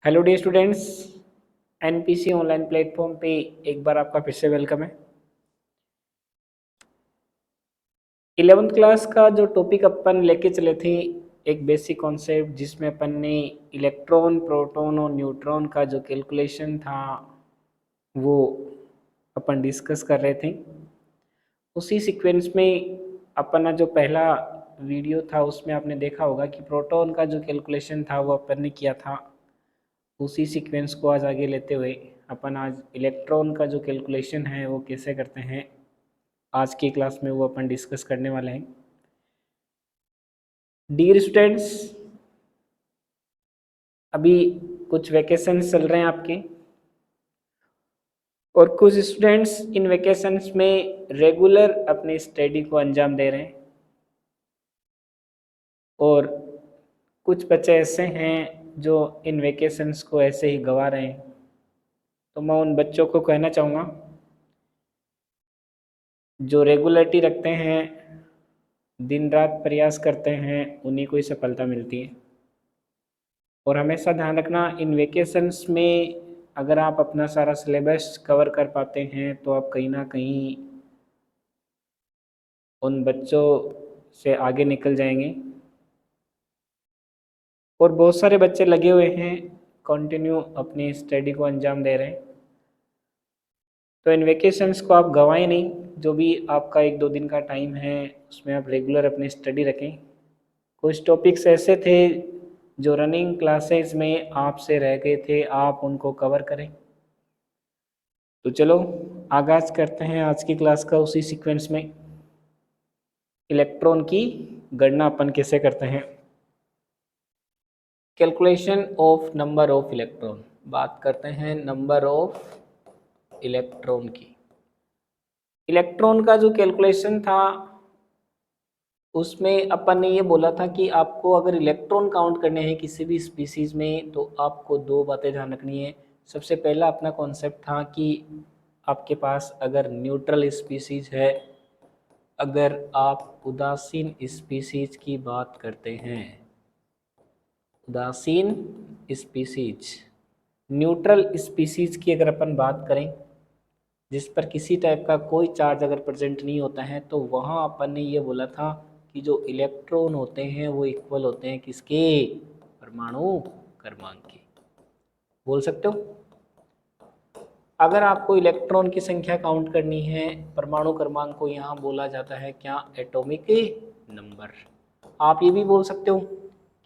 Hello dear students, NPC online platform पे एक बार आपका फिर से वेलकम है। 11th क्लास का जो टॉपिक अपन लेके चले थे, एक बेसिक कॉन्सेप्ट जिसमें अपन ने इलेक्ट्रॉन, प्रोटॉन और न्यूट्रॉन का जो कैलकुलेशन था वो अपन डिस्कस कर रहे थे। उसी सीक्वेंस में अपना जो पहला वीडियो था उसमें आपने देखा होगा कि प्रोटॉन का जो कैलकुलेशन था वो अपन ने किया था। उसी सीक्वेंस को आज आगे लेते हुए अपन आज इलेक्ट्रॉन का जो कैलकुलेशन है वो कैसे करते हैं आज की क्लास में वो अपन डिस्कस करने वाले हैं। डियर स्टूडेंट्स, अभी कुछ वैकेशन चल रहे हैं आपके, और कुछ स्टूडेंट्स इन वैकेशंस में रेगुलर अपनी स्टडी को अंजाम दे रहे हैं, और कुछ बच्चे ऐसे हैं जो इन वैकेशंस को ऐसे ही गंवा रहे हैं। तो मैं उन बच्चों को कहना चाहूँगा जो रेगुलरिटी रखते हैं, दिन रात प्रयास करते हैं, उन्हीं को ही सफलता मिलती है। और हमेशा ध्यान रखना, इन वेकेशंस में अगर आप अपना सारा सिलेबस कवर कर पाते हैं तो आप कहीं ना कहीं उन बच्चों से आगे निकल जाएंगे। और बहुत सारे बच्चे लगे हुए हैं, कंटिन्यू अपनी स्टडी को अंजाम दे रहे हैं। तो इन वेकेशंस को आप गंवाएं नहीं। जो भी आपका 1-2 दिन का टाइम है उसमें आप रेगुलर अपनी स्टडी रखें। कुछ टॉपिक्स ऐसे थे जो रनिंग क्लासेस में आपसे रह गए थे, आप उनको कवर करें। तो चलो आगाज करते हैं आज की क्लास का। उसी सीक्वेंस में इलेक्ट्रॉन की गणना अपन कैसे करते हैं। Calculation of number of electron, बात करते हैं नंबर ऑफ इलेक्ट्रॉन की। इलेक्ट्रॉन का जो कैलकुलेशन था उसमें अपन ने ये बोला था कि आपको अगर इलेक्ट्रॉन काउंट करने हैं किसी भी स्पीसीज में तो आपको दो बातें ध्यान रखनी है। सबसे पहला अपना कॉन्सेप्ट था कि आपके पास अगर न्यूट्रल स्पीसीज है, अगर आप उदासीन स्पीसीज की बात करते हैं, उदासीन स्पीसीज, न्यूट्रल स्पीसीज की अगर अपन बात करें जिस पर किसी टाइप का कोई चार्ज अगर प्रेजेंट नहीं होता है, तो वहाँ अपन ने ये बोला था कि जो इलेक्ट्रॉन होते हैं वो इक्वल होते हैं किसके? परमाणु क्रमांक के। बोल सकते हो, अगर आपको इलेक्ट्रॉन की संख्या काउंट करनी है, परमाणु क्रमांक को यहाँ बोला जाता है क्या? Atomic number. आप ये भी बोल सकते हो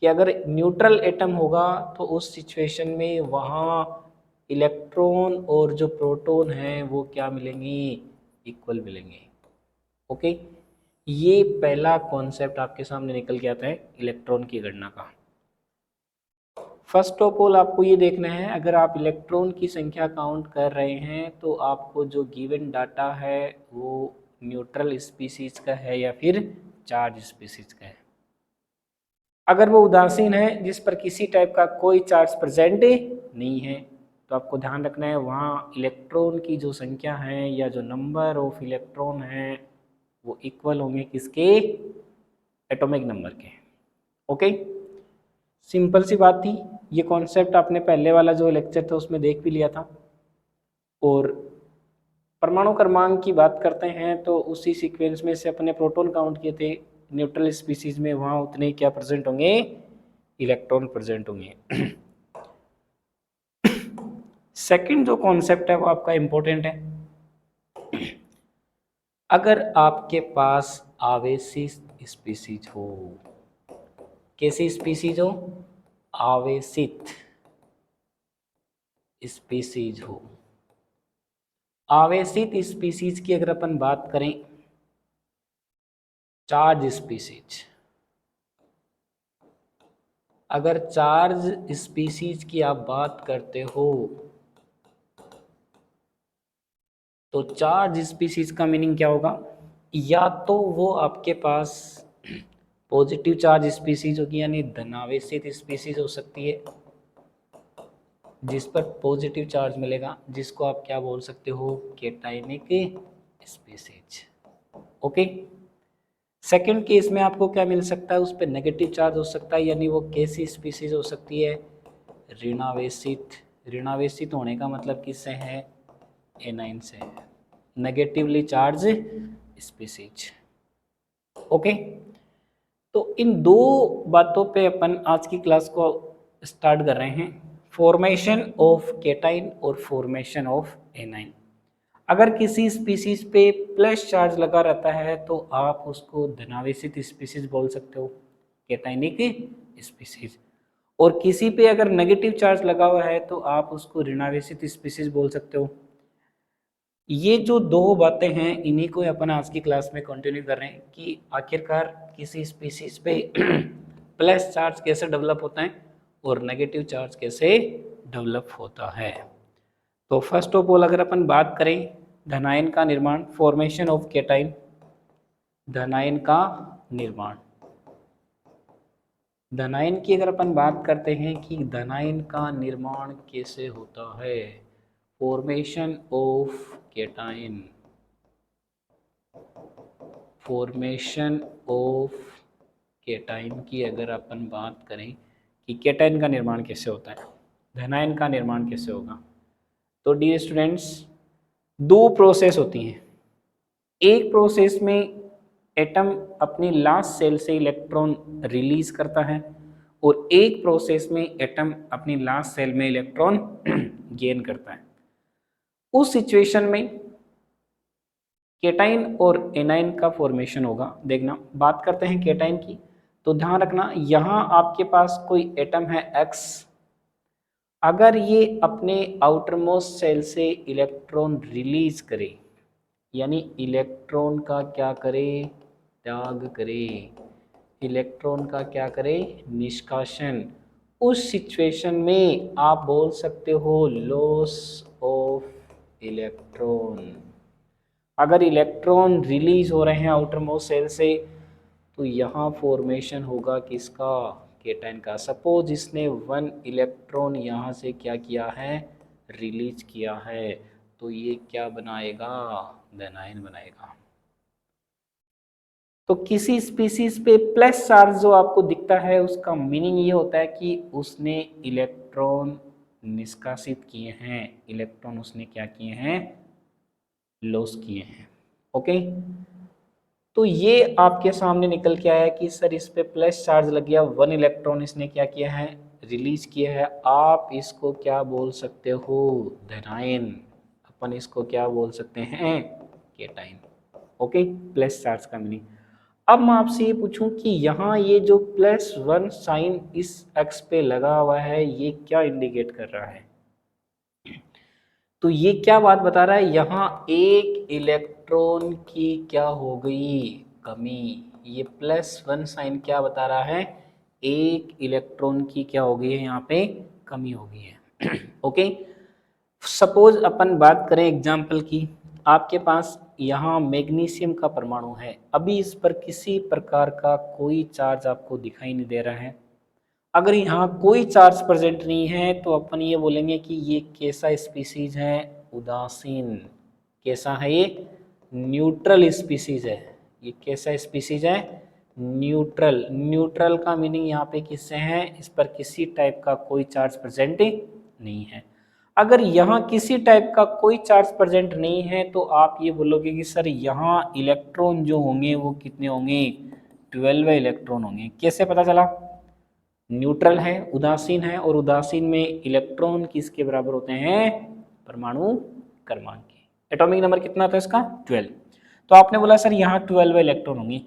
कि अगर न्यूट्रल एटम होगा तो उस सिचुएशन में वहाँ इलेक्ट्रॉन और जो प्रोटॉन हैं वो क्या मिलेंगे? इक्वल मिलेंगे। ओके, ये पहला कॉन्सेप्ट आपके सामने निकल के आता है इलेक्ट्रॉन की गणना का। फर्स्ट ऑफ ऑल आपको ये देखना है, अगर आप इलेक्ट्रॉन की संख्या काउंट कर रहे हैं तो आपको जो गिवन डाटा है वो न्यूट्रल स्पीसीज का है या फिर चार्ज स्पीसीज का है। अगर वो उदासीन है जिस पर किसी टाइप का कोई चार्ज प्रेजेंट नहीं है, तो आपको ध्यान रखना है वहाँ इलेक्ट्रॉन की जो संख्या है या जो नंबर ऑफ इलेक्ट्रॉन है वो इक्वल होंगे किसके? एटॉमिक नंबर के। ओके, सिंपल सी बात थी। ये कॉन्सेप्ट आपने पहले वाला जो लेक्चर था उसमें देख भी लिया था। और परमाणु क्रमांक की बात करते हैं तो उसी सीक्वेंस में से अपने प्रोटॉन काउंट किए थे न्यूट्रल स्पीसीज में, वहाँ उतने क्या प्रेजेंट होंगे? इलेक्ट्रॉन प्रेजेंट होंगे। सेकंड जो कॉन्सेप्ट है वो आपका इंपॉर्टेंट है। अगर आपके पास आवेशी स्पीसीज हो, कैसी स्पीसीज हो? आवेशित स्पीसीज हो। आवेशित स्पीसीज की अगर अपन बात करें, चार्ज स्पीसीज, अगर चार्ज स्पीसीज की आप बात करते हो तो चार्ज स्पीसीज का मीनिंग क्या होगा? या तो वो आपके पास पॉजिटिव चार्ज स्पीसीज होगी यानी धनावेशित स्पीसीज हो सकती है जिस पर पॉजिटिव चार्ज मिलेगा, जिसको आप क्या बोल सकते हो? Cationic species. Okay, second case में आपको क्या मिल सकता है? उस पर नेगेटिव चार्ज हो सकता है, यानी वो कैसी स्पीसीज हो सकती है? ऋणावेशित, ऋणावेशित होने का मतलब किससे है, एनाइन से, नेगेटिवली चार्ज स्पीसीज। ओके, तो इन दो बातों पे अपन आज की क्लास को स्टार्ट कर रहे हैं, फॉर्मेशन ऑफ केटाइन और फॉर्मेशन ऑफ एनाइन। अगर किसी स्पीसीज पे प्लस चार्ज लगा रहता है तो आप उसको धनावेशित स्पीसीज बोल सकते हो, केटाइनिक स्पीसीज, और किसी पे अगर नेगेटिव चार्ज लगा हुआ है तो आप उसको ऋणावेशित स्पीसीज बोल सकते हो। ये जो दो बातें हैं इन्हीं को अपन आज की क्लास में कंटिन्यू कर रहे हैं कि आखिरकार किसी स्पीसीज पे प्लस चार्ज कैसे डेवलप होता है और नेगेटिव चार्ज कैसे डेवलप होता है। तो फर्स्ट ऑफ ऑल अगर अपन बात करें धनायन का निर्माण, फॉर्मेशन ऑफ केटाइन, धनायन का निर्माण, धनायन की अगर अपन बात करते हैं कि धनायन का निर्माण कैसे होता है, formation of cation, formation of cation की अगर अपन बात करें कि केटाइन का निर्माण कैसे होता है, धनायन का निर्माण कैसे होगा, तो डियर स्टूडेंट्स दो प्रोसेस होती हैं। एक प्रोसेस में एटम अपनी लास्ट सेल से इलेक्ट्रॉन रिलीज करता है और एक प्रोसेस में एटम अपनी लास्ट सेल में इलेक्ट्रॉन गेन करता है। उस सिचुएशन में केटाइन और एनाइन का फॉर्मेशन होगा। देखना, बात करते हैं केटाइन की, तो ध्यान रखना यहाँ आपके पास कोई एटम है X, अगर ये अपने आउटर मोस्ट सेल से इलेक्ट्रॉन रिलीज करे, यानी इलेक्ट्रॉन का क्या करे, त्याग करे, इलेक्ट्रॉन का क्या करे, निष्कासन, उस सिचुएशन में आप बोल सकते हो लॉस ऑफ इलेक्ट्रॉन। अगर इलेक्ट्रॉन रिलीज हो रहे हैं आउटर मोस्ट सेल से तो यहाँ फॉर्मेशन होगा किसका, केटाइन का। सपोज इसने 1 इलेक्ट्रॉन यहाँ से क्या किया है, रिलीज किया है, तो ये क्या बनाएगा, धनायन बनाएगा। तो किसी स्पीसीज पे प्लस चार्ज जो आपको दिखता है उसका मीनिंग ये होता है कि उसने इलेक्ट्रॉन निष्कासित किए हैं, इलेक्ट्रॉन उसने क्या किए हैं, लॉस किए हैं। ओके, तो ये आपके सामने निकल के आया कि सर इस पे प्लस चार्ज लग गया, 1 इलेक्ट्रॉन इसने क्या किया है, रिलीज किया है। आप इसको क्या बोल सकते हो, धनायन। अपन इसको क्या बोल सकते हैं, केटाइन। ओके, प्लस चार्ज का मीनिंग। अब मैं आपसे ये पूछूं कि यहाँ ये जो +1 साइन इस एक्स पे लगा हुआ है ये क्या इंडिकेट कर रहा है, तो ये क्या बात बता रहा है, यहाँ एक इलेक्ट्रॉन की क्या हो गई, कमी। ये +1 साइन क्या बता रहा है, एक इलेक्ट्रॉन की क्या हो गई है, यहाँ पे कमी हो गई है। ओके, सपोज अपन बात करें एग्जाम्पल की, आपके पास यहाँ मैग्नीशियम का परमाणु है, अभी इस पर किसी प्रकार का कोई चार्ज आपको दिखाई नहीं दे रहा है। अगर यहाँ कोई चार्ज प्रेजेंट नहीं है तो अपन ये बोलेंगे कि ये कैसा स्पीसीज है, उदासीन। कैसा है ये, न्यूट्रल स्पीसीज है। ये कैसा स्पीसीज है, न्यूट्रल। न्यूट्रल का मीनिंग यहाँ पे किससे है, इस पर किसी टाइप का कोई चार्ज प्रेजेंट नहीं है। अगर यहाँ किसी टाइप का कोई चार्ज प्रेजेंट नहीं है तो आप ये बोलोगे कि सर यहाँ इलेक्ट्रॉन जो होंगे वो कितने होंगे, 12 इलेक्ट्रॉन होंगे। कैसे पता चला, न्यूट्रल है, उदासीन है, और उदासीन में इलेक्ट्रॉन किसके बराबर होते हैं, परमाणु क्रमांक के। एटॉमिक नंबर कितना था इसका, 12। तो आपने बोला सर यहाँ 12 इलेक्ट्रॉन होंगे।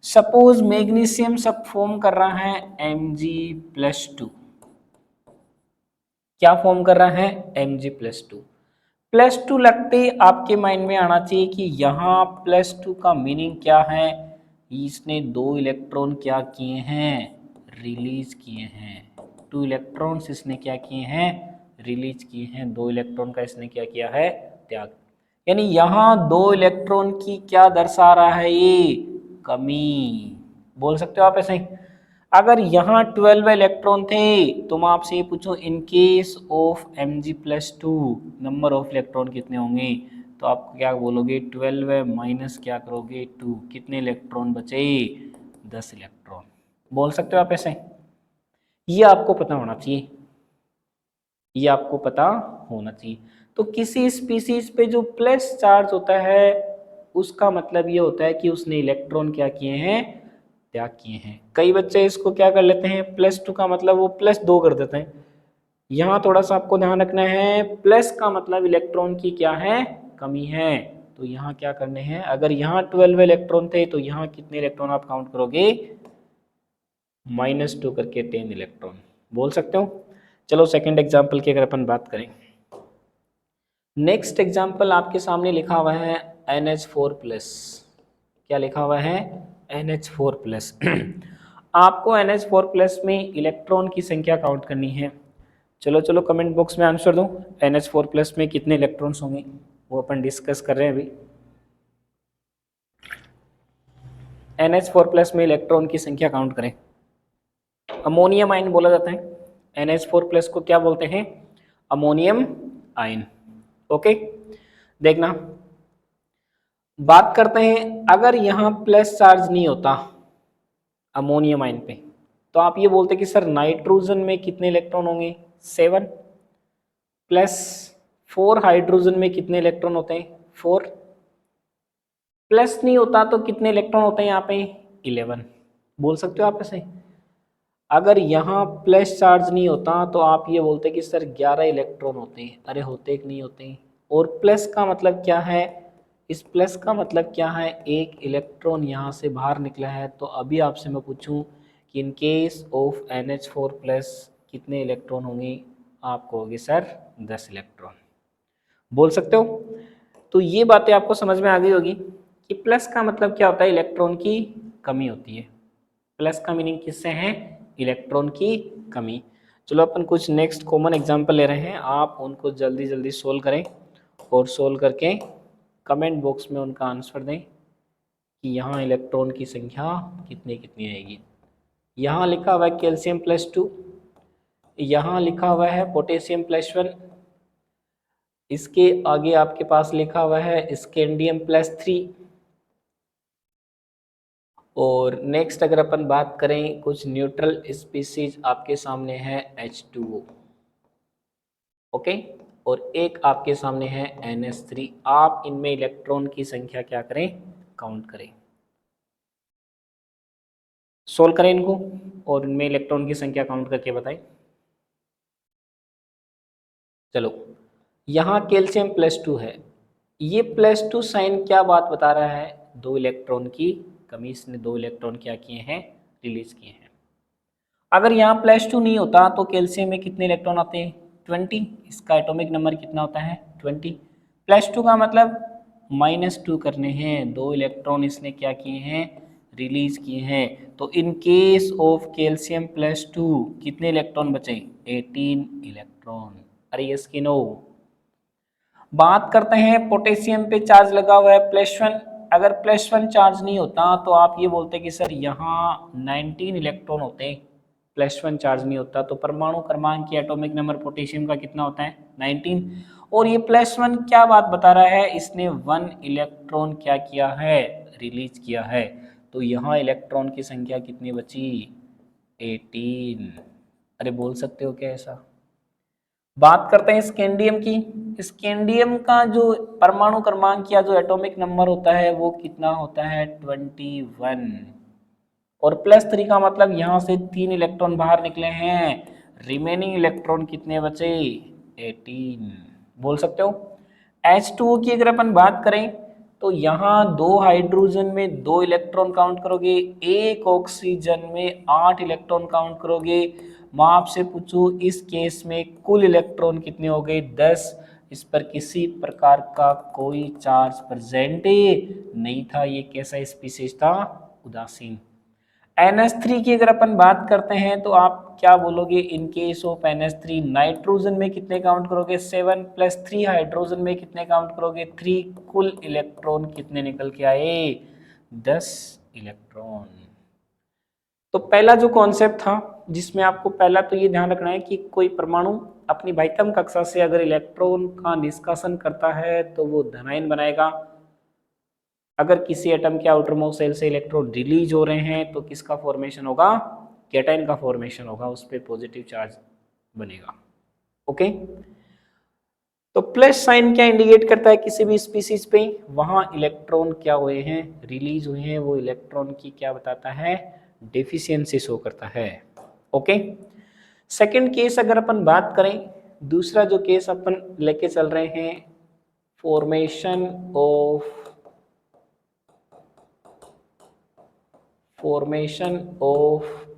सपोज मैग्नीशियम सब फॉर्म कर रहा है Mg+2, क्या फॉर्म कर रहा है, Mg+2। +2 लगते आपके माइंड में आना चाहिए कि यहाँ +2 का मीनिंग क्या है, इसने 2 इलेक्ट्रॉन क्या किए हैं, रिलीज किए हैं। 2 इलेक्ट्रॉन्स इसने क्या किए हैं, रिलीज किए हैं। 2 इलेक्ट्रॉन का इसने क्या किया है, त्याग। यानी यहाँ 2 इलेक्ट्रॉन की क्या दर्शा रहा है, ये कमी। बोल सकते हो आप ऐसे ही। अगर यहाँ 12 इलेक्ट्रॉन थे तो मैं आपसे ये पूछूं इन case of Mg+2 number of electron कितने होंगे, तो आप क्या बोलोगे, 12 माइनस क्या करोगे 2, कितने इलेक्ट्रॉन बचे, 10 इलेक्ट्रॉन। बोल सकते हो आप ऐसे, ये आपको पता होना चाहिए। ये आपको पता होना चाहिए। तो किसी स्पीसीज पे जो प्लस चार्ज होता है उसका मतलब ये होता है कि उसने इलेक्ट्रॉन क्या किए हैं, त्याग किए हैं। कई बच्चे इसको क्या कर लेते हैं, +2 का मतलब वो +2 कर देते हैं। यहाँ थोड़ा सा आपको ध्यान रखना है, प्लस का मतलब इलेक्ट्रॉन की क्या है, कमी है। तो यहाँ क्या करने हैं, अगर यहाँ 12 इलेक्ट्रॉन थे तो यहाँ कितने इलेक्ट्रॉन आप काउंट करोगे, -2 करके 10 इलेक्ट्रॉन बोल सकते हो। चलो सेकंड एग्जाम्पल की अगर अपन बात करें, नेक्स्ट एग्जाम्पल आपके सामने लिखा हुआ है NH4+। क्या लिखा हुआ है, NH4+। आपको NH4+ में इलेक्ट्रॉन की संख्या काउंट करनी है। चलो चलो कमेंट बॉक्स में आंसर दो, NH4+ में कितने इलेक्ट्रॉन्स होंगे, वो अपन डिस्कस कर रहे हैं अभी। NH4+ में इलेक्ट्रॉन की संख्या काउंट करें। अमोनियम आयन बोला जाता है, NH4+ को क्या बोलते हैं, अमोनियम आयन। ओके, देखना बात करते हैं, अगर यहाँ प्लस चार्ज नहीं होता अमोनियम आयन पे तो आप ये बोलते कि सर नाइट्रोजन में कितने इलेक्ट्रॉन होंगे, 7 +4 हाइड्रोजन में कितने इलेक्ट्रॉन होते हैं, 4 प्लस नहीं होता तो कितने इलेक्ट्रॉन होते हैं यहाँ पे, 11 बोल सकते हो आप ऐसे। अगर यहाँ प्लस चार्ज नहीं होता तो आप ये बोलते कि सर 11 इलेक्ट्रॉन होते हैं। अरे होते कि नहीं होते, और प्लस का मतलब क्या है, इस प्लस का मतलब क्या है, एक इलेक्ट्रॉन यहाँ से बाहर निकला है। तो अभी आपसे मैं पूछूं कि इन केस ऑफ NH4+ कितने इलेक्ट्रॉन होंगे, आप कहोगे सर 10 इलेक्ट्रॉन बोल सकते हो। तो ये बातें आपको समझ में आ गई होगी कि प्लस का मतलब क्या होता है, इलेक्ट्रॉन की कमी होती है। प्लस का मीनिंग किससे है, इलेक्ट्रॉन की कमी। चलो अपन कुछ नेक्स्ट कॉमन एग्जांपल ले रहे हैं, आप उनको जल्दी जल्दी सोल्व करें और सोल्व करके कमेंट बॉक्स में उनका आंसर दें कि यहाँ इलेक्ट्रॉन की संख्या कितनी कितनी आएगी। यहाँ लिखा हुआ है कैल्शियम +2, यहाँ लिखा हुआ है पोटेशियम +1, इसके आगे आपके पास लिखा हुआ है स्कैंडियम +3। और नेक्स्ट अगर अपन बात करें, कुछ न्यूट्रल स्पीसीज आपके सामने है H2O। ओके, और एक आपके सामने है NH3। आप इनमें इलेक्ट्रॉन की संख्या क्या करें, काउंट करें, सोल्व करें इनको और इनमें इलेक्ट्रॉन की संख्या काउंट करके बताएं। चलो, यहाँ कैल्शियम +2 है, ये +2 साइन क्या बात बता रहा है, 2 इलेक्ट्रॉन की कमी, इसने 2 इलेक्ट्रॉन क्या किए हैं, रिलीज किए हैं। अगर यहाँ +2 नहीं होता तो कैल्शियम में कितने इलेक्ट्रॉन आते हैं, 20, इसका एटॉमिक नंबर कितना होता है, 20। +2 का मतलब -2 करने हैं, 2 इलेक्ट्रॉन इसने क्या किए हैं, रिलीज किए हैं। तो इन केस ऑफ कैल्शियम +2 कितने इलेक्ट्रॉन बचे, 18 इलेक्ट्रॉन। अरे यस कि नो। बात करते हैं पोटेशियम पे चार्ज लगा हुआ है +1, अगर +1 चार्ज नहीं होता तो आप ये बोलते कि सर यहाँ 19 इलेक्ट्रॉन होते हैं, +1 चार्ज नहीं होता तो परमाणु क्रमांक की एटॉमिक नंबर पोटेशियम का कितना होता है, 19। और ये +1 क्या बात बता रहा है, इसने 1 इलेक्ट्रॉन क्या किया है, रिलीज किया है। तो यहाँ इलेक्ट्रॉन की संख्या कितनी बची, 18। अरे बोल सकते हो क्या ऐसा। बात करते हैं स्कैंडियम की, स्कैंडियम का जो परमाणु क्रमांक या जो एटॉमिक नंबर होता है वो कितना होता है, 21। और +3 का मतलब यहाँ से 3 इलेक्ट्रॉन बाहर निकले हैं, रिमेनिंग इलेक्ट्रॉन कितने बचे, 18 बोल सकते हो। H2O की अगर अपन बात करें तो यहाँ 2 हाइड्रोजन में 2 इलेक्ट्रॉन काउंट करोगे, एक ऑक्सीजन में 8 इलेक्ट्रॉन काउंट करोगे। मैं आपसे पूछूं इस केस में कुल इलेक्ट्रॉन कितने हो गए, 10। इस पर किसी प्रकार का कोई चार्ज प्रेजेंट नहीं था, ये कैसा स्पीसीज था, उदासीन। NH3 की अगर अपन बात करते हैं तो आप क्या बोलोगे, इन केस ऑफ NH3 नाइट्रोजन में कितने काउंट करोगे, 7 +3 हाइड्रोजन में कितने काउंट करोगे, 3। कुल इलेक्ट्रॉन कितने निकल के आए, 10 इलेक्ट्रॉन। तो पहला जो कॉन्सेप्ट था जिसमें आपको पहला तो ये ध्यान रखना है कि कोई परमाणु अपनी बाह्यतम कक्षा से अगर इलेक्ट्रॉन का निष्कासन करता है तो वो धनायन बनाएगा। अगर किसी एटम के आउटरमोस्ट शेल से इलेक्ट्रॉन रिलीज हो रहे हैं तो किसका फॉर्मेशन होगा, कैटायन का फॉर्मेशन होगा, उस पर पॉजिटिव चार्ज बनेगा। ओके। तो प्लस साइन क्या इंडिकेट करता है किसी भी स्पीसीज पे, वहां इलेक्ट्रॉन क्या हुए हैं, रिलीज हुए हैं, वो इलेक्ट्रॉन की क्या बताता है, डेफिशिएंसी शो करता है। ओके। सेकंड केस अगर अपन बात करें, दूसरा जो केस अपन लेके चल रहे हैं, formation of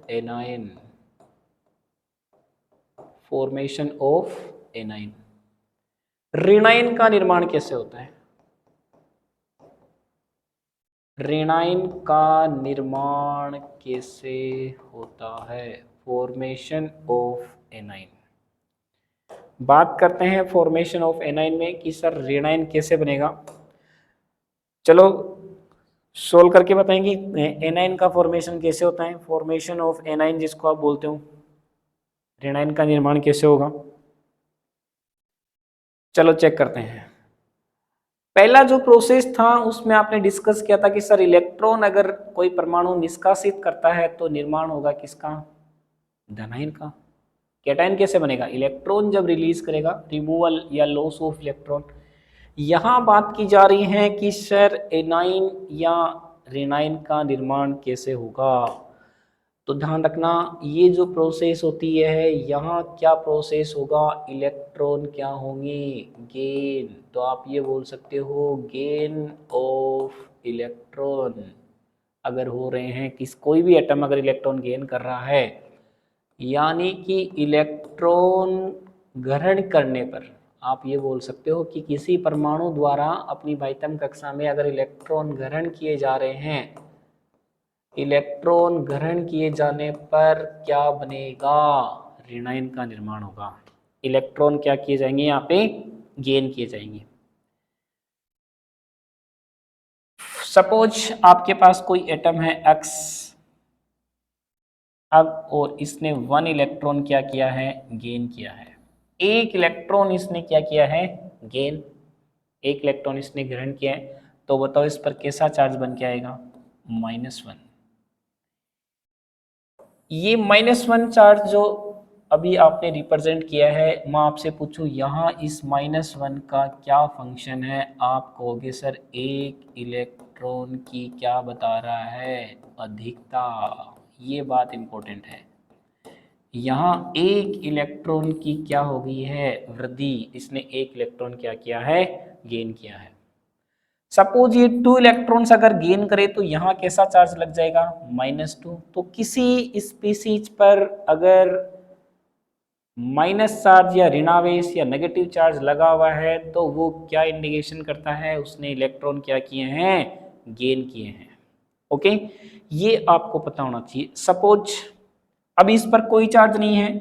anion, formation of anion. ऋणायन का निर्माण कैसे होता है, ऋणायन का निर्माण कैसे होता है, फॉर्मेशन ऑफ एनायन। बात करते हैं फॉर्मेशन ऑफ एनायन में कि सर ऋणायन कैसे बनेगा। चलो सोल्व करके बताएंगे एनायन का फॉर्मेशन कैसे होता है, फॉर्मेशन ऑफ एनायन जिसको आप बोलते हो, ऋणायन का निर्माण कैसे होगा। चलो चेक करते हैं। पहला जो प्रोसेस था उसमें आपने डिस्कस किया था कि सर इलेक्ट्रॉन अगर कोई परमाणु निष्कासित करता है तो निर्माण होगा किसका, धनायन का। कैटायन कैसे बनेगा, इलेक्ट्रॉन जब रिलीज करेगा, रिमूवल या लॉस ऑफ इलेक्ट्रॉन। यहां बात की जा रही है कि सर एनाइन या ऋणायन का निर्माण कैसे होगा। तो ध्यान रखना ये जो प्रोसेस होती है यहाँ क्या प्रोसेस होगा, इलेक्ट्रॉन क्या होंगे, गेन। तो आप ये बोल सकते हो गेन ऑफ इलेक्ट्रॉन अगर हो रहे हैं, किस कोई भी एटम अगर इलेक्ट्रॉन गेन कर रहा है, यानी कि इलेक्ट्रॉन ग्रहण करने पर आप ये बोल सकते हो कि किसी परमाणु द्वारा अपनी बाह्यतम कक्षा में अगर इलेक्ट्रॉन ग्रहण किए जा रहे हैं, इलेक्ट्रॉन ग्रहण किए जाने पर क्या बनेगा, ऋणायन का निर्माण होगा। इलेक्ट्रॉन क्या किए जाएंगे, यहाँ पे गेन किए जाएंगे। सपोज आपके पास कोई एटम है X, अब और इसने 1 इलेक्ट्रॉन क्या किया है, गेन किया है। एक इलेक्ट्रॉन इसने क्या किया है, गेन, एक इलेक्ट्रॉन इसने ग्रहण किया है। तो बताओ इस पर कैसा चार्ज बन के आएगा, -1। ये -1 चार्ज जो अभी आपने रिप्रेजेंट किया है, मैं आपसे पूछूं यहाँ इस -1 का क्या फंक्शन है, आप कहोगे सर एक इलेक्ट्रॉन की क्या बता रहा है, अधिकता। ये बात इंपॉर्टेंट है, यहाँ एक इलेक्ट्रॉन की क्या हो गई है, वृद्धि। इसने एक इलेक्ट्रॉन क्या किया है, गेन किया है। सपोज ये 2 इलेक्ट्रॉन्स अगर गेन करे तो यहाँ कैसा चार्ज लग जाएगा, -2। तो किसी स्पीसीज पर अगर माइनस चार्ज या ऋणावेश या नेगेटिव चार्ज लगा हुआ है तो वो क्या इंडिकेशन करता है, उसने इलेक्ट्रॉन क्या किए हैं, गेन किए हैं। ओके, ये आपको पता होना चाहिए। सपोज अब इस पर कोई चार्ज नहीं है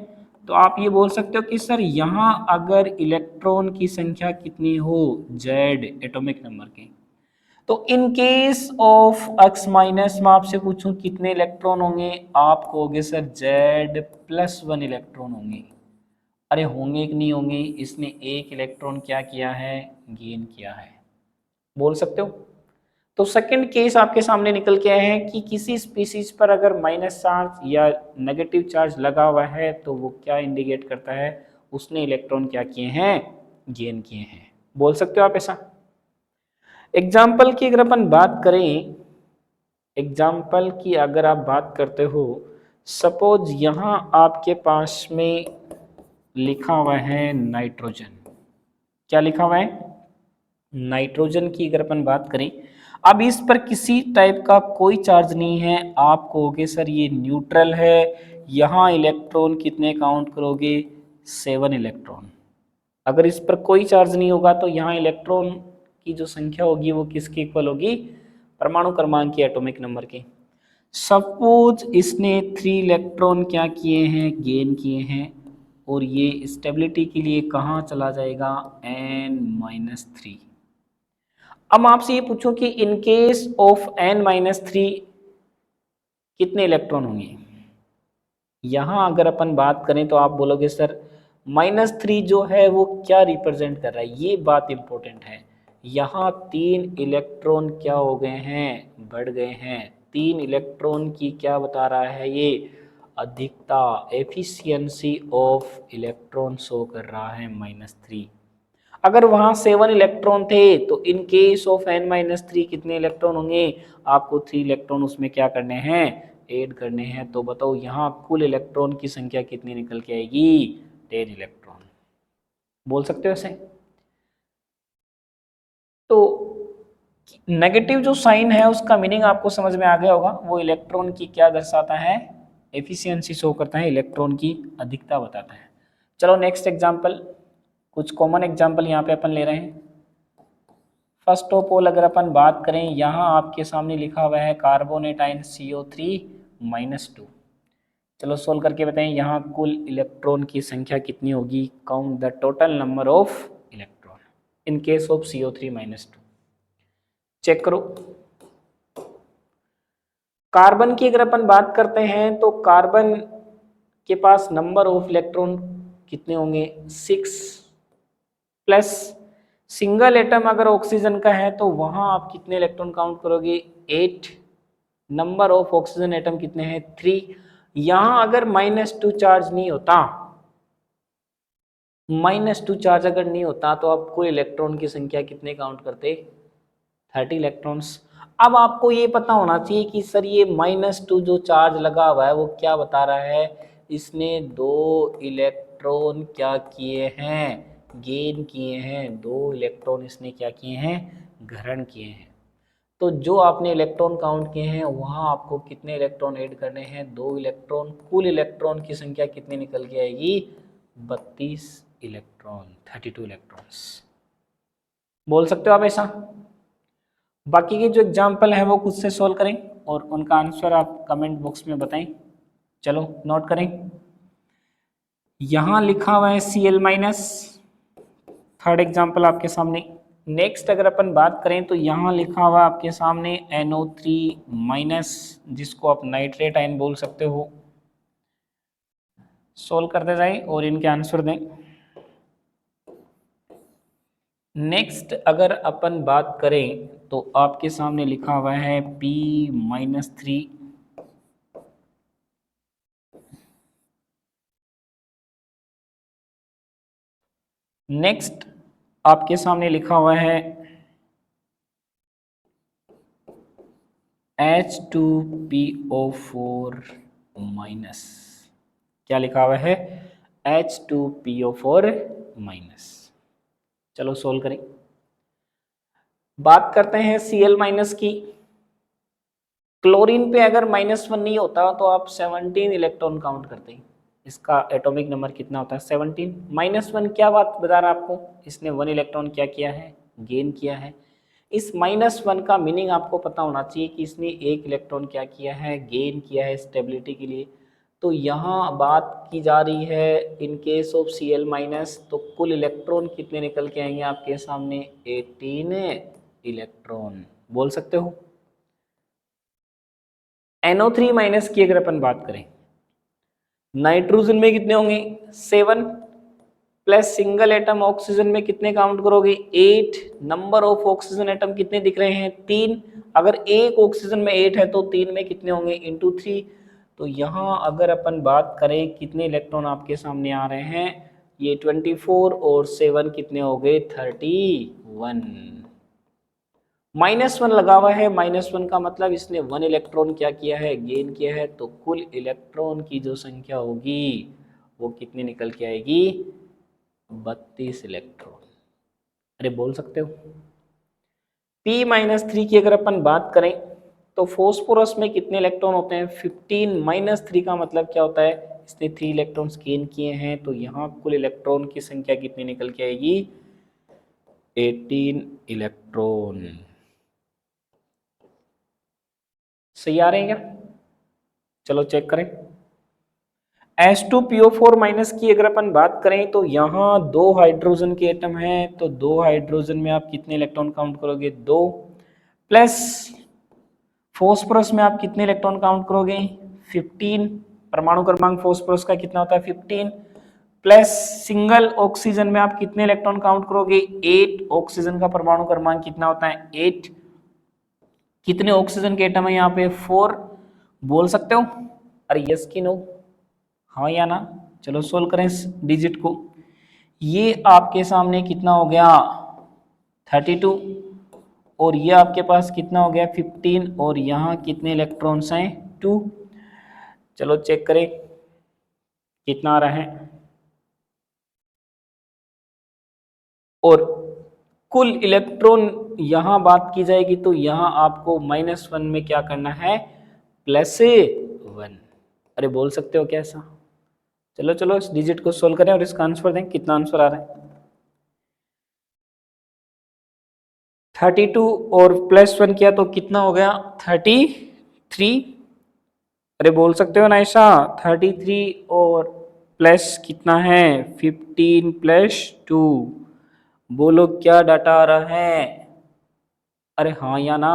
तो आप ये बोल सकते हो कि सर यहाँ अगर इलेक्ट्रॉन की संख्या कितनी हो, Z एटॉमिक नंबर की, तो इन केस ऑफ x माइनस मैं आपसे पूछूं कितने इलेक्ट्रॉन होंगे, आप कहोगे सर Z+1 इलेक्ट्रॉन होंगे। अरे होंगे कि नहीं होंगे, इसने एक इलेक्ट्रॉन क्या किया है, गेन किया है, बोल सकते हो। तो सेकंड केस आपके सामने निकल के आए हैं कि किसी स्पीसीज पर अगर माइनस चार्ज या नेगेटिव चार्ज लगा हुआ है तो वो क्या इंडिकेट करता है, उसने इलेक्ट्रॉन क्या किए हैं, गेन किए हैं, बोल सकते हो आप ऐसा। एग्जाम्पल की अगर अपन बात करें, एग्जाम्पल की अगर आप बात करते हो, सपोज यहाँ आपके पास में लिखा हुआ है नाइट्रोजन, क्या लिखा हुआ है, नाइट्रोजन की अगर अपन बात करें, अब इस पर किसी टाइप का कोई चार्ज नहीं है, आप कहोगे सर ये न्यूट्रल है, यहाँ इलेक्ट्रॉन कितने काउंट करोगे, 7 इलेक्ट्रॉन। अगर इस पर कोई चार्ज नहीं होगा तो यहाँ इलेक्ट्रॉन की जो संख्या होगी वो किसकी इक्वल होगी, परमाणु क्रमांक की, एटॉमिक नंबर की। सपोज इसने 3 इलेक्ट्रॉन क्या किए हैं, गेन किए हैं, और ये स्टेबिलिटी के लिए कहाँ चला जाएगा, n-3। अब आपसे ये पूछूं कि इन केस ऑफ n-3 कितने इलेक्ट्रॉन होंगे। यहां अगर अपन बात करें तो आप बोलोगे सर -3 जो है वो क्या रिप्रेजेंट कर रहा है, ये बात इंपॉर्टेंट है। यहाँ 3 इलेक्ट्रॉन क्या हो गए हैं, बढ़ गए हैं। 3 इलेक्ट्रॉन की क्या बता रहा है, ये अधिकता एफिशिएंसी ऑफ इलेक्ट्रॉन शो कर रहा है -3। अगर वहां 7 इलेक्ट्रॉन थे तो इन केस ऑफ n-3 कितने इलेक्ट्रॉन होंगे? आपको 3 इलेक्ट्रॉन उसमें क्या करने हैं? ऐड करने हैं। तो बताओ यहाँ कुल इलेक्ट्रॉन की संख्या कितनी निकल के आएगी? 10 इलेक्ट्रॉन। बोल सकते हो ऐसे? तो नेगेटिव जो साइन है उसका मीनिंग आपको समझ में आ गया होगा। वो इलेक्ट्रॉन की क्या दर्शाता है? एफिशिएंसी शो करता है, इलेक्ट्रॉन की अधिकता बताता है। चलो नेक्स्ट एग्जांपल, कुछ कॉमन एग्जांपल यहाँ पे अपन ले रहे हैं। फर्स्ट ऑफ ऑल अगर अपन बात करें, यहाँ आपके सामने लिखा हुआ है कार्बोनेट आयन CO3-2। चलो सोल्व करके बताएं यहाँ कुल इलेक्ट्रॉन की संख्या कितनी होगी? Count the total number of electron in case of CO3-2। Check करो। कार्बन की अगर अपन बात करते हैं तो कार्बन के पास नंबर ऑफ इलेक्ट्रॉन कितने होंगे? 6 प्लस सिंगल एटम अगर ऑक्सीजन का है तो वहां आप कितने इलेक्ट्रॉन काउंट करोगे? 8। नंबर ऑफ ऑक्सीजन एटम कितने हैं? 3। यहां अगर -2 चार्ज नहीं होता, -2 चार्ज अगर नहीं होता तो आप कुल इलेक्ट्रॉन की संख्या कितने काउंट करते? 30 इलेक्ट्रॉन्स। अब आपको ये पता होना चाहिए कि सर ये -2 जो चार्ज लगा हुआ है वो क्या बता रहा है? इसने 2 इलेक्ट्रॉन क्या किए हैं? गेन किए हैं। 2 इलेक्ट्रॉन इसने क्या किए हैं? ग्रहण किए हैं। तो जो आपने इलेक्ट्रॉन काउंट किए हैं वहां आपको कितने इलेक्ट्रॉन ऐड करने हैं? 2 इलेक्ट्रॉन। कुल इलेक्ट्रॉन की संख्या कितनी निकल के आएगी? 32 इलेक्ट्रॉन, 32 इलेक्ट्रॉन्स। बोल सकते हो आप ऐसा? बाकी के जो एग्जाम्पल है वो खुद से सॉल्व करें और उनका आंसर आप कमेंट बॉक्स में बताएं। चलो नोट करें। यहां लिखा हुआ है Cl-, थर्ड एग्जाम्पल आपके सामने। नेक्स्ट अगर अपन बात करें तो यहाँ लिखा हुआ आपके सामने NO3-, जिसको आप नाइट्रेट आयन बोल सकते हो। सोल्व करते जाए और इनके आंसर दें। नेक्स्ट अगर अपन बात करें तो आपके सामने लिखा हुआ है P-3। नेक्स्ट आपके सामने लिखा हुआ है H2PO4-। क्या लिखा हुआ है? H2PO4-। चलो सोल्व करें। बात करते हैं Cl- की। क्लोरीन पे अगर -1 नहीं होता तो आप 17 इलेक्ट्रॉन काउंट करते हैं। इसका एटॉमिक नंबर कितना होता है? 17। -1 क्या बात बता रहा है आपको? इसने 1 इलेक्ट्रॉन क्या किया है? गेन किया है। इस -1 का मीनिंग आपको पता होना चाहिए कि इसने 1 इलेक्ट्रॉन क्या किया है? गेन किया है स्टेबिलिटी के लिए। तो यहाँ बात की जा रही है इन केस ऑफ Cl-, तो कुल इलेक्ट्रॉन कितने निकल के आएंगे आपके सामने? 18 इलेक्ट्रॉन। बोल सकते हो। NO3- की अगर अपन बात करें, नाइट्रोजन में कितने होंगे? 7 प्लस सिंगल एटम ऑक्सीजन में कितने काउंट करोगे? 8। नंबर ऑफ ऑक्सीजन एटम कितने दिख रहे हैं? 3। अगर एक ऑक्सीजन में 8 है तो 3 में कितने होंगे? इंटू 3। तो यहाँ अगर अपन बात करें कितने इलेक्ट्रॉन आपके सामने आ रहे हैं? ये 24 और 7 कितने हो गए? 31। -1 लगा हुआ है। -1 का मतलब इसने 1 इलेक्ट्रॉन क्या किया है? गेन किया है। तो कुल इलेक्ट्रॉन की जो संख्या होगी वो कितनी निकल के आएगी? 32 इलेक्ट्रॉन। अरे बोल सकते हो। P-3 की अगर अपन बात करें तो फॉस्फोरस में कितने इलेक्ट्रॉन होते हैं? 15। -3 का मतलब क्या होता है? इसने 3 इलेक्ट्रॉन्स गेन किए हैं। तो यहाँ कुल इलेक्ट्रॉन की संख्या कितनी निकल के आएगी? 18 इलेक्ट्रॉन। सही आ रहे हैं क्या? चलो चेक करें। H2PO4- की अगर अपन बात करें तो यहाँ 2 हाइड्रोजन के एटम हैं। तो 2 हाइड्रोजन में आप कितने इलेक्ट्रॉन काउंट करोगे? 2 प्लस फॉस्फोरस में आप कितने इलेक्ट्रॉन काउंट करोगे? 15। परमाणु क्रमांक फॉस्फोरस का कितना होता है? 15 प्लस सिंगल ऑक्सीजन में आप कितने इलेक्ट्रॉन काउंट करोगे? 8। ऑक्सीजन का परमाणु क्रमांक कितना होता है? 8। कितने ऑक्सीजन के एटम है यहाँ पे? 4। बोल सकते हो? अरे यस की नो? हाँ या ना? चलो सोल्व करें इस डिजिट को। ये आपके सामने कितना हो गया 32 और ये आपके पास कितना हो गया 15 और यहाँ कितने इलेक्ट्रॉन्स हैं 2। चलो चेक करें कितना आ रहा है। और कुल इलेक्ट्रॉन यहाँ बात की जाएगी तो यहाँ आपको -1 में क्या करना है +1। अरे बोल सकते हो क्या ऐसा? चलो चलो इस डिजिट को सोल्व करें और इसका आंसर दें कितना आंसर आ रहा है। 32 और +1 किया तो कितना हो गया 33। अरे बोल सकते हो ना ऐसा 33 और प्लस कितना है 15 + 2। बोलो क्या डाटा आ रहा है? अरे हाँ या ना?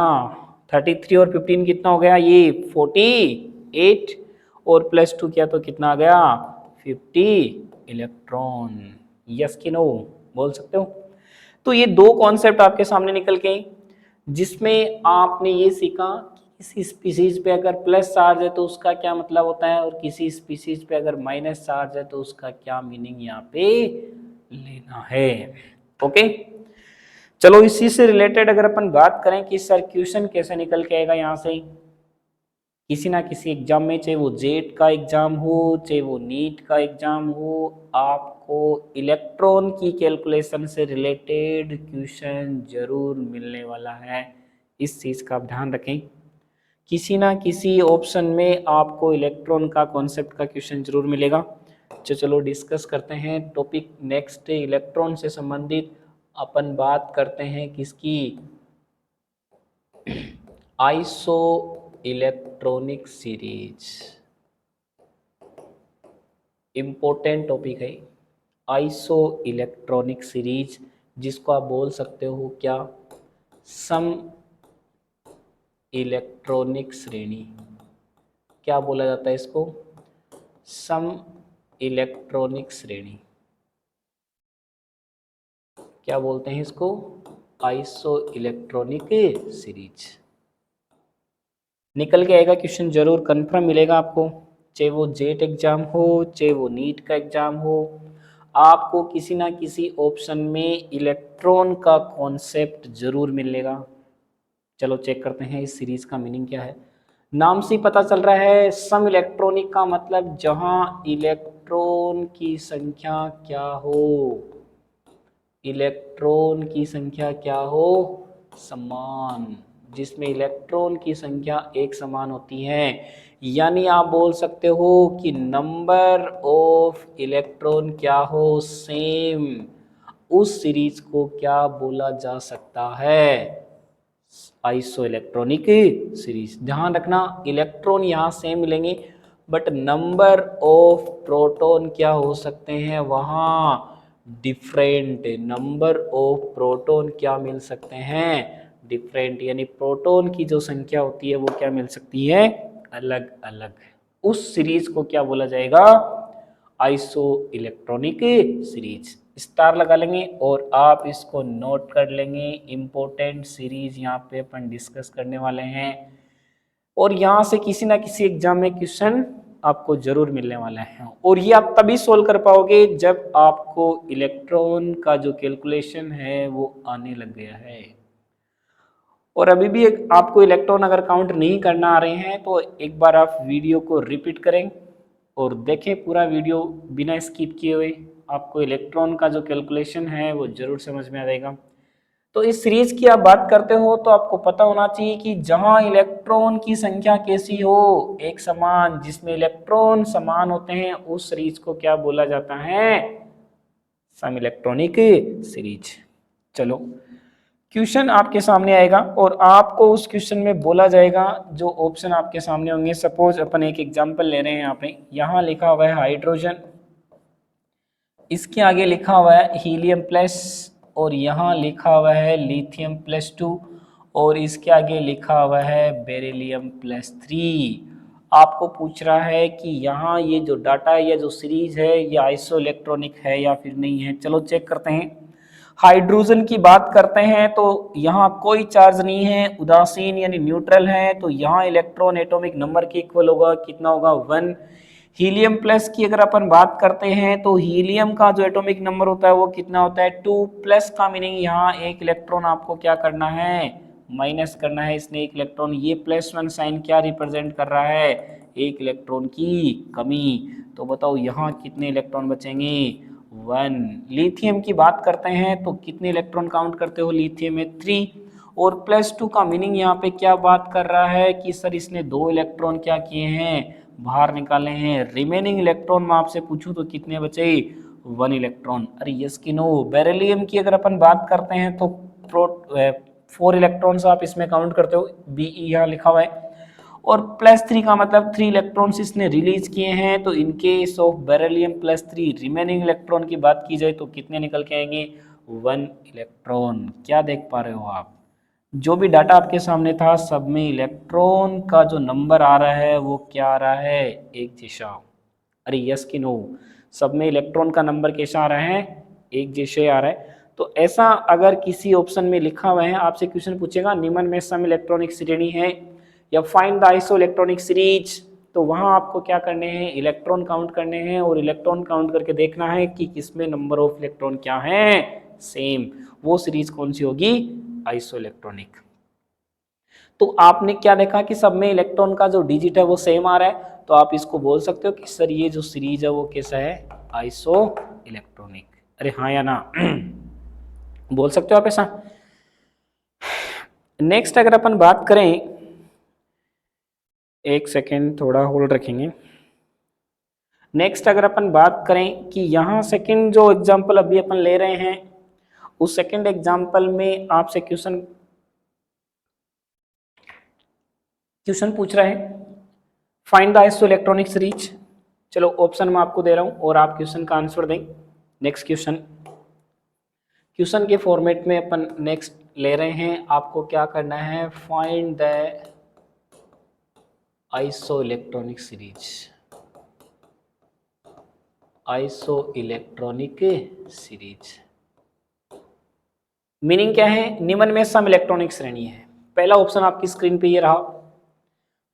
33 और 15 कितना हो गया ये 48 और +2 किया तो कितना आ गया 50 इलेक्ट्रॉन। यस कि नो बोल सकते हो? तो ये दो कॉन्सेप्ट आपके सामने निकल के आई, जिसमें आपने ये सीखा कि किसी स्पीसीज पे अगर प्लस चार्ज है तो उसका क्या मतलब होता है और किसी स्पीसीज पे अगर माइनस चार्ज है तो उसका क्या मीनिंग यहाँ पे लेना है। ओके, चलो इसी से रिलेटेड अगर अपन बात करें कि सर क्वेश्चन कैसे निकल के आएगा यहाँ से किसी ना किसी एग्जाम में, चाहे वो जेट का एग्जाम हो चाहे वो नीट का एग्जाम हो, आपको इलेक्ट्रॉन की कैलकुलेशन से रिलेटेड क्वेश्चन जरूर मिलने वाला है। इस चीज़ का आप ध्यान रखें, किसी ना किसी ऑप्शन में आपको इलेक्ट्रॉन का कॉन्सेप्ट का क्वेश्चन जरूर मिलेगा। चलो डिस्कस करते हैं टॉपिक नेक्स्ट इलेक्ट्रॉन से संबंधित। अपन बात करते हैं किसकी, iso electronic series. Important topic है आइसो इलेक्ट्रॉनिक सीरीज, जिसको आप बोल सकते हो क्या सम इलेक्ट्रॉनिक श्रेणी। क्या बोला जाता है इसको? सम इलेक्ट्रॉनिक श्रेणी। क्या बोलते हैं इसको? Iso electronic series. निकल के आएगा क्वेश्चन जरूर, कंफर्म मिलेगा आपको, चाहे वो जेट एग्जाम हो चाहे वो नीट का एग्जाम हो, आपको किसी ना किसी ऑप्शन में इलेक्ट्रॉन का कॉन्सेप्ट जरूर मिलेगा। चलो चेक करते हैं इस सीरीज का मीनिंग क्या है। नाम से पता चल रहा है सम इलेक्ट्रॉनिक का मतलब जहां इलेक्ट्रॉन की संख्या क्या हो, इलेक्ट्रॉन की संख्या क्या हो समान, जिसमें इलेक्ट्रॉन की संख्या एक समान होती है। यानी आप बोल सकते हो कि नंबर ऑफ इलेक्ट्रॉन क्या हो सेम, उस सीरीज को क्या बोला जा सकता है आइसो इलेक्ट्रॉनिक सीरीज। ध्यान रखना इलेक्ट्रॉन यहाँ सेम मिलेंगे बट नंबर ऑफ प्रोटॉन क्या हो सकते हैं वहाँ डिफरेंट, नंबर ऑफ प्रोटॉन क्या मिल सकते हैं डिफरेंट, यानी प्रोटॉन की जो संख्या होती है वो क्या मिल सकती है अलग अलग। उस सीरीज को क्या बोला जाएगा आइसो इलेक्ट्रॉनिक सीरीज। स्टार लगा लेंगे और आप इसको नोट कर लेंगे, इंपॉर्टेंट सीरीज यहाँ पे अपन डिस्कस करने वाले हैं और यहाँ से किसी ना किसी एग्जाम में क्वेश्चन आपको जरूर मिलने वाला है। और ये आप तभी सोल्व कर पाओगे जब आपको इलेक्ट्रॉन का जो कैलकुलेशन है वो आने लग गया है। और अभी भी आपको इलेक्ट्रॉन अगर काउंट नहीं करना आ रहे हैं तो एक बार आप वीडियो को रिपीट करें और देखें पूरा वीडियो बिना स्किप किए हुए, आपको इलेक्ट्रॉन का जो कैलकुलेशन है वो जरूर समझ में आ जाएगा। तो इस सीरीज की आप बात करते हो तो आपको पता होना चाहिए कि जहां इलेक्ट्रॉन की संख्या कैसी हो एक समान, जिसमें इलेक्ट्रॉन समान होते हैं उस सीरीज को क्या बोला जाता है सम इलेक्ट्रॉनिक सीरीज। चलो क्वेश्चन आपके सामने आएगा और आपको उस क्वेश्चन में बोला जाएगा जो ऑप्शन आपके सामने होंगे। सपोज अपन एक एग्जांपल ले रहे हैं, यहाँ पे यहाँ लिखा हुआ है हाइड्रोजन, इसके आगे लिखा हुआ है हीलियम प्लस और यहाँ लिखा हुआ है लिथियम +2 और इसके आगे लिखा हुआ है बेरिलियम +3। आपको पूछ रहा है कि यहाँ ये जो डाटा है या जो सीरीज है ये आइसो इलेक्ट्रॉनिक है या फिर नहीं है। चलो चेक करते हैं। हाइड्रोजन की बात करते हैं तो यहाँ कोई चार्ज नहीं है, उदासीन यानी न्यूट्रल है, तो यहाँ इलेक्ट्रॉन एटॉमिक नंबर के इक्वल होगा, कितना होगा 1। हीलियम प्लस की अगर अपन बात करते हैं तो हीलियम का जो एटॉमिक नंबर होता है वो कितना होता है 2 प्लस का मीनिंग यहाँ एक इलेक्ट्रॉन आपको क्या करना है माइनस करना है, इसने एक इलेक्ट्रॉन, ये +1 साइन क्या रिप्रेजेंट कर रहा है एक इलेक्ट्रॉन की कमी। तो बताओ यहाँ कितने इलेक्ट्रॉन बचेंगे 1। लिथियम की बात करते हैं तो कितने इलेक्ट्रॉन काउंट करते हो लिथियम में 3 और +2 का मीनिंग यहाँ पे क्या बात कर रहा है कि सर इसने 2 इलेक्ट्रॉन क्या किए हैं बाहर निकाले हैं। रिमेनिंग इलेक्ट्रॉन मैं आपसे पूछूं तो कितने बचे 1 इलेक्ट्रॉन। अरे यस कि नो। बेरिलियम की अगर अपन बात करते हैं तो 4 इलेक्ट्रॉन्स आप इसमें काउंट करते हो, Be यहाँ लिखा हुआ है और +3 का मतलब 3 इलेक्ट्रॉन्स इसने रिलीज किए हैं। तो इन case of beryllium +3 remaining electron की बात की जाए तो कितने निकल के आएंगे 1 इलेक्ट्रॉन। क्या देख पा रहे हो आप, जो भी डाटा आपके सामने था सब में इलेक्ट्रॉन का जो नंबर आ रहा है वो क्या आ रहा है एक जैसा। अरे यस कि नो, सब में इलेक्ट्रॉन का नंबर कैसा आ रहा है एक जैसे आ रहा है। तो ऐसा अगर किसी ऑप्शन में लिखा हुआ है आपसे क्वेश्चन पूछेगा निम्न में सम इलेक्ट्रॉनिक श्रेणी है या find the iso electronic series, तो वहां आपको क्या करने हैं इलेक्ट्रॉन काउंट करने हैं और इलेक्ट्रॉन काउंट करके देखना है कि किसमें नंबर ऑफ इलेक्ट्रॉन क्या है सेम, वो सीरीज कौन सी होगी आइसो इलेक्ट्रॉनिक। तो आपने क्या देखा कि सब में इलेक्ट्रॉन का जो डिजिट है वो सेम आ रहा है, तो आप इसको बोल सकते हो कि सर ये जो सीरीज है वो कैसा है आइसो इलेक्ट्रॉनिक। अरे हाँ या ना बोल सकते हो आप ऐसा। नेक्स्ट अगर अपन बात करें, एक सेकेंड थोड़ा होल्ड रखेंगे। नेक्स्ट अगर अपन बात करें कि यहाँ सेकंड जो एग्जांपल अभी अपन ले रहे हैं उस सेकंड एग्जांपल में आपसे क्वेश्चन पूछ रहा है find the iso electronic series. चलो ऑप्शन मैं आपको दे रहा हूं और आप क्वेश्चन का आंसर दें। नेक्स्ट क्वेश्चन के फॉर्मेट में अपन नेक्स्ट ले रहे हैं, आपको क्या करना है find the iso electronic series. Iso electronic series meaning क्या है निम्न में सम इलेक्ट्रॉनिक श्रेणी है। पहला ऑप्शन आपकी स्क्रीन पे ये रहा।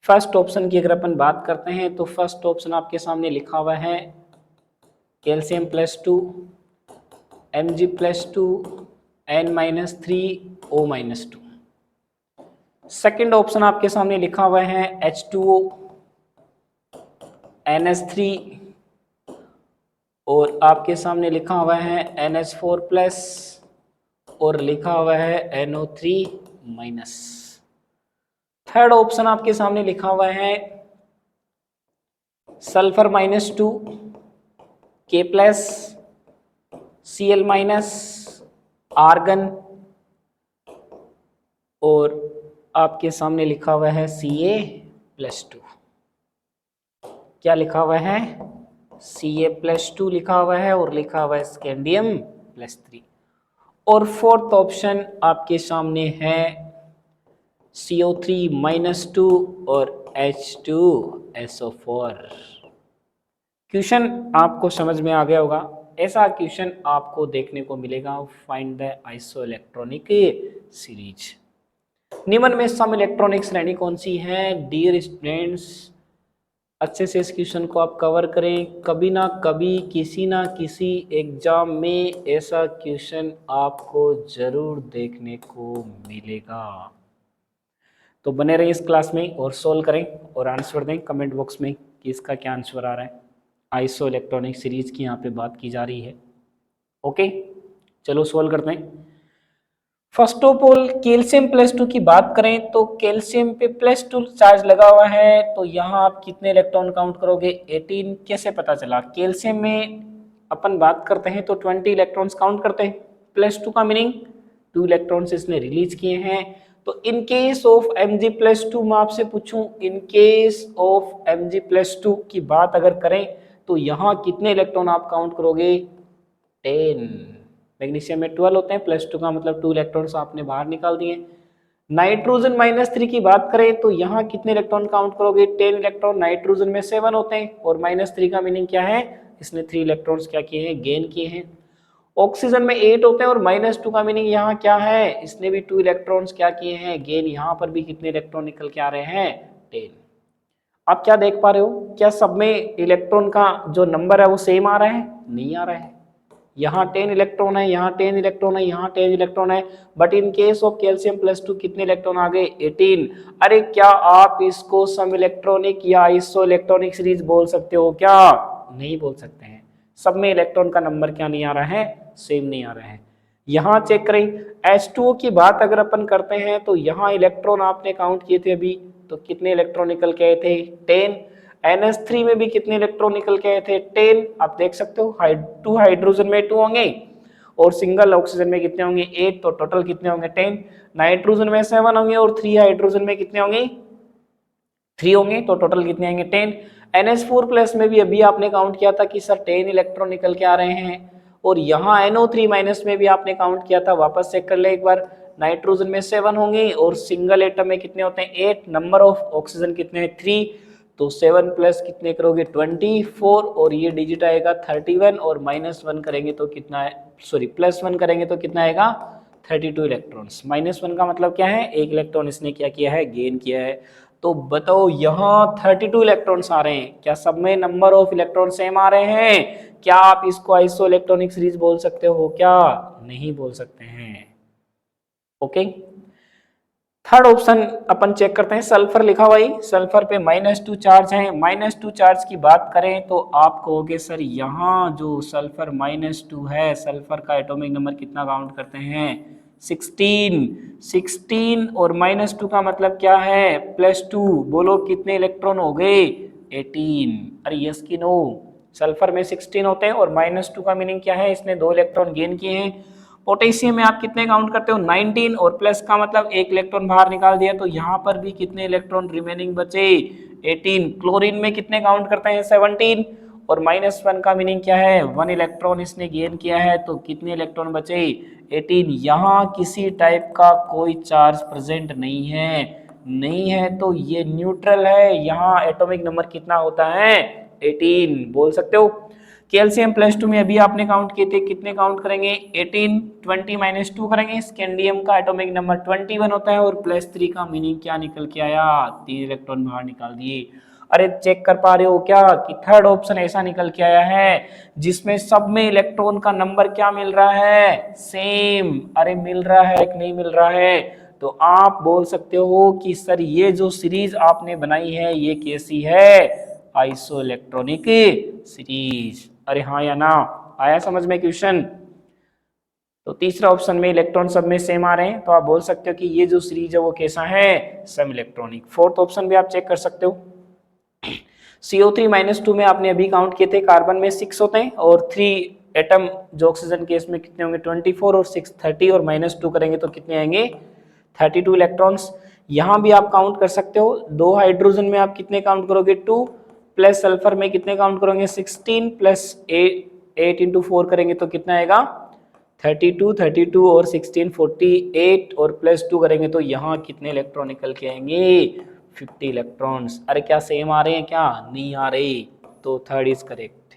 फर्स्ट ऑप्शन की अगर अपन बात करते हैं तो फर्स्ट ऑप्शन आपके सामने लिखा हुआ है calcium +2 Mg+2 N-3 O-2। Second option आपके सामने लिखा हुआ है H2O NH3 और आपके सामने लिखा हुआ है NH4+ और लिखा हुआ है NO3-। थर्ड ऑप्शन आपके सामने लिखा हुआ है सल्फर -2 K+, Cl- आर्गन और आपके सामने लिखा हुआ है Ca+2। क्या लिखा हुआ है Ca+2 लिखा हुआ है और लिखा हुआ है स्कैंडियम +3। और फोर्थ ऑप्शन आपके सामने है CO3-2 और H2SO4। क्वेश्चन आपको समझ में आ गया होगा। ऐसा क्वेश्चन आपको देखने को मिलेगा find the iso electronic series. निम्न में सम इलेक्ट्रॉनिक श्रेणी कौन सी है डियर स्टूडेंट्स, अच्छे से इस क्वेश्चन को आप कवर करें। कभी ना कभी किसी ना किसी एग्जाम में ऐसा क्वेश्चन आपको जरूर देखने को मिलेगा। तो बने रहिए इस क्लास में और सोल्व करें और आंसर दें कमेंट बॉक्स में कि इसका क्या आंसर आ रहा है। आइसो इलेक्ट्रॉनिक सीरीज की यहाँ पे बात की जा रही है। ओके चलो सोल्व करते हैं। फर्स्ट ऑफ ऑल कैल्शियम +2 की बात करें तो कैल्शियम पे +2 चार्ज लगा हुआ है, तो यहाँ आप कितने इलेक्ट्रॉन काउंट करोगे 18। कैसे पता चला, कैल्शियम में अपन बात करते हैं तो 20 इलेक्ट्रॉन्स काउंट करते हैं, +2 का मीनिंग 2 इलेक्ट्रॉन्स इसने रिलीज किए हैं। तो इन केस ऑफ Mg+2 मैं आपसे पूछूं, इन केस ऑफ Mg+2 की बात अगर करें तो यहाँ कितने इलेक्ट्रॉन आप काउंट करोगे 10। मैग्नीशियम में 12 होते हैं, +2 का मतलब 2 इलेक्ट्रॉन्स आपने बाहर निकाल दिए। नाइट्रोजन -3 की बात करें तो यहाँ कितने इलेक्ट्रॉन काउंट करोगे 10 इलेक्ट्रॉन। नाइट्रोजन में 7 होते हैं और -3 का मीनिंग क्या है इसने 3 इलेक्ट्रॉन्स क्या किए हैं गेन किए हैं। ऑक्सीजन में 8 होते हैं और -2 का मीनिंग यहाँ क्या है इसने भी 2 इलेक्ट्रॉन्स क्या किए हैं गेन। यहाँ पर भी कितने इलेक्ट्रॉन निकल के आ रहे हैं 10। आप क्या देख पा रहे हो, क्या सब में इलेक्ट्रॉन का जो नंबर है वो सेम आ रहा है? नहीं आ रहा है। यहाँ 10 इलेक्ट्रॉन है, यहाँ 10 इलेक्ट्रॉन है, यहाँ 10 इलेक्ट्रॉन है, but in case of calcium +2 कितने इलेक्ट्रॉन आ गए? 18। अरे क्या आप इसको सम इलेक्ट्रॉनिक या आइसो इलेक्ट्रॉनिक सीरीज बोल सकते हो क्या? नहीं बोल सकते हैं। सब में इलेक्ट्रॉन का नंबर क्या नहीं आ रहा है? सेम नहीं आ रहा है। यहाँ चेक करें, H2O की बात अगर अपन करते हैं तो यहाँ इलेक्ट्रॉन आपने काउंट किए थे अभी, तो कितने इलेक्ट्रॉन निकल के आए थे? 10। NH3 में भी कितने इलेक्ट्रॉन निकल के आए थे? 10। आप देख सकते हो 2 हाइड्रोजन में 2 होंगे और सिंगल ऑक्सीजन में कितने होंगे? 8। तो टोटल कितने होंगे? 10। नाइट्रोजन में 7 होंगे और 3 हाइड्रोजन में कितने होंगे? 3 होंगे। तो टोटल कितने आएंगे? 10। NH4+ में भी अभी आपने काउंट किया था कि सर 10 इलेक्ट्रॉन निकल के आ रहे हैं, और यहाँ NO3- में भी आपने काउंट किया था, वापस चेक कर ले एक बार। नाइट्रोजन में 7 होंगे और सिंगल एटम में कितने होते हैं? 8। नंबर ऑफ ऑक्सीजन कितने हैं? 3। तो 7 प्लस कितने करोगे? 24, और ये डिजिट आएगा 31, और -1 करेंगे तो कितना है? सॉरी, +1 करेंगे तो कितना आएगा? 32 इलेक्ट्रॉन्स। -1 का मतलब क्या है? एक इलेक्ट्रॉन इसने क्या किया है? गेन किया है। तो बताओ यहाँ 32 इलेक्ट्रॉन्स आ रहे हैं, क्या सब में नंबर ऑफ इलेक्ट्रॉन सेम आ रहे हैं? क्या आप इसको आइसो इलेक्ट्रॉनिक सीरीज बोल सकते हो क्या? नहीं बोल सकते हैं। ओके, थर्ड ऑप्शन अपन चेक करते हैं। सल्फर लिखा हुआ है, सल्फर पे -2 चार्ज है। -2 चार्ज की बात करें तो आप कहोगे सर यहाँ जो सल्फर -2 है, सल्फर का एटॉमिक नंबर कितना काउंट करते हैं? 16। 16 और -2 का मतलब क्या है? +2। बोलो कितने इलेक्ट्रॉन हो गए? 18। अरे यस की नो? सल्फर में 16 होते हैं और -2 का मीनिंग क्या है? इसने 2 इलेक्ट्रॉन गेन किए हैं। पोटेशियम में आप कितने काउंट करते हो? 19, और प्लस का मतलब एक इलेक्ट्रॉन बाहर निकाल दिया, तो यहाँ पर भी कितने इलेक्ट्रॉन रिमेनिंग बचे? 18। क्लोरीन में कितने काउंट करते हैं? 17, और -1 का मीनिंग क्या है? 1 इलेक्ट्रॉन इसने गेन किया है, तो कितने इलेक्ट्रॉन बचे? 18। यहाँ किसी टाइप का कोई चार्ज प्रेजेंट नहीं है, नहीं है तो ये न्यूट्रल है। यहाँ एटॉमिक नंबर कितना होता है? 18 बोल सकते हो। कैल्शियम +2 में अभी आपने काउंट किए थे, कितने काउंट करेंगे? 18। 20 - 2 करेंगे। स्कैंडियम का एटॉमिक नंबर 21 होता है, और +3 का मीनिंग क्या निकल के आया? 3 इलेक्ट्रॉन बाहर निकाल दिए। अरे चेक कर पा रहे हो क्या कि थर्ड ऑप्शन ऐसा निकल के आया है जिसमें सब में इलेक्ट्रॉन का नंबर क्या मिल रहा है? सेम। अरे मिल रहा है कि नहीं मिल रहा है? तो आप बोल सकते हो कि सर ये जो सीरीज आपने बनाई है ये कैसी है? Iso electronic series. अरे हाँ या ना? आया समझ में क्वेश्चन? तो तीसरा ऑप्शन में इलेक्ट्रॉन सब में सेम आ रहे हैं, तो आप बोल सकते हो कि ये जो सीरीज है वो कैसा है? सम इलेक्ट्रॉनिक। फोर्थ ऑप्शन भी आप चेक कर सकते हो। CO3- 2 में आपने अभी काउंट किए थे, कार्बन में 6 होते हैं और 3 एटम जो ऑक्सीजन केस में कितने होंगे? 24 और 6 30, और -2 करेंगे तो कितने आएंगे? 32 इलेक्ट्रॉन्स। यहाँ भी आप काउंट कर सकते हो। 2 हाइड्रोजन में आप कितने काउंट करोगे? 2, प्लस सल्फर में कितने काउंट करोगे? 16, प्लस 8 × 4 करेंगे तो कितना आएगा? 32। 32 और 16 48, और +2 करेंगे तो यहाँ कितने इलेक्ट्रॉन निकल के आएंगे? 50 इलेक्ट्रॉन्स। अरे क्या सेम आ रहे हैं क्या? नहीं आ रहे। तो थर्ड इज करेक्ट।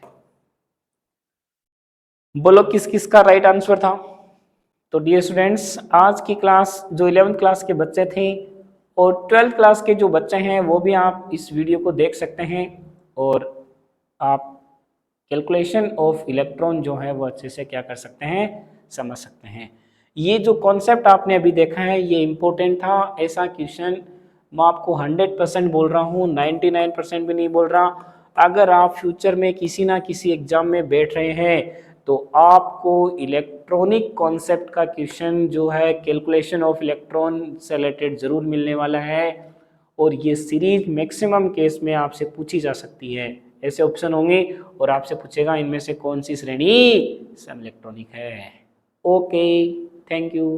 बोलो किस किस का राइट आंसर था? तो डियर स्टूडेंट्स, आज की क्लास जो 11th क्लास के बच्चे थे और 12th क्लास के जो बच्चे हैं वो भी आप इस वीडियो को देख सकते हैं, और आप कैलकुलेशन ऑफ इलेक्ट्रॉन जो है वो अच्छे से क्या कर सकते हैं? समझ सकते हैं। ये जो कॉन्सेप्ट आपने अभी देखा है ये इम्पोर्टेंट था। ऐसा क्वेश्चन मैं आपको 100% बोल रहा हूँ, 99% भी नहीं बोल रहा। अगर आप फ्यूचर में किसी ना किसी एग्जाम में बैठ रहे हैं तो आपको इलेक्ट्रॉनिक कॉन्सेप्ट का क्वेश्चन जो है कैलकुलेशन ऑफ इलेक्ट्रॉन से रिलेटेड ज़रूर मिलने वाला है, और ये सीरीज मैक्सिमम केस में आपसे पूछी जा सकती है। ऐसे ऑप्शन होंगे और आपसे पूछेगा इनमें से कौन सी श्रेणी सम इलेक्ट्रॉनिक है। Okay, thank you.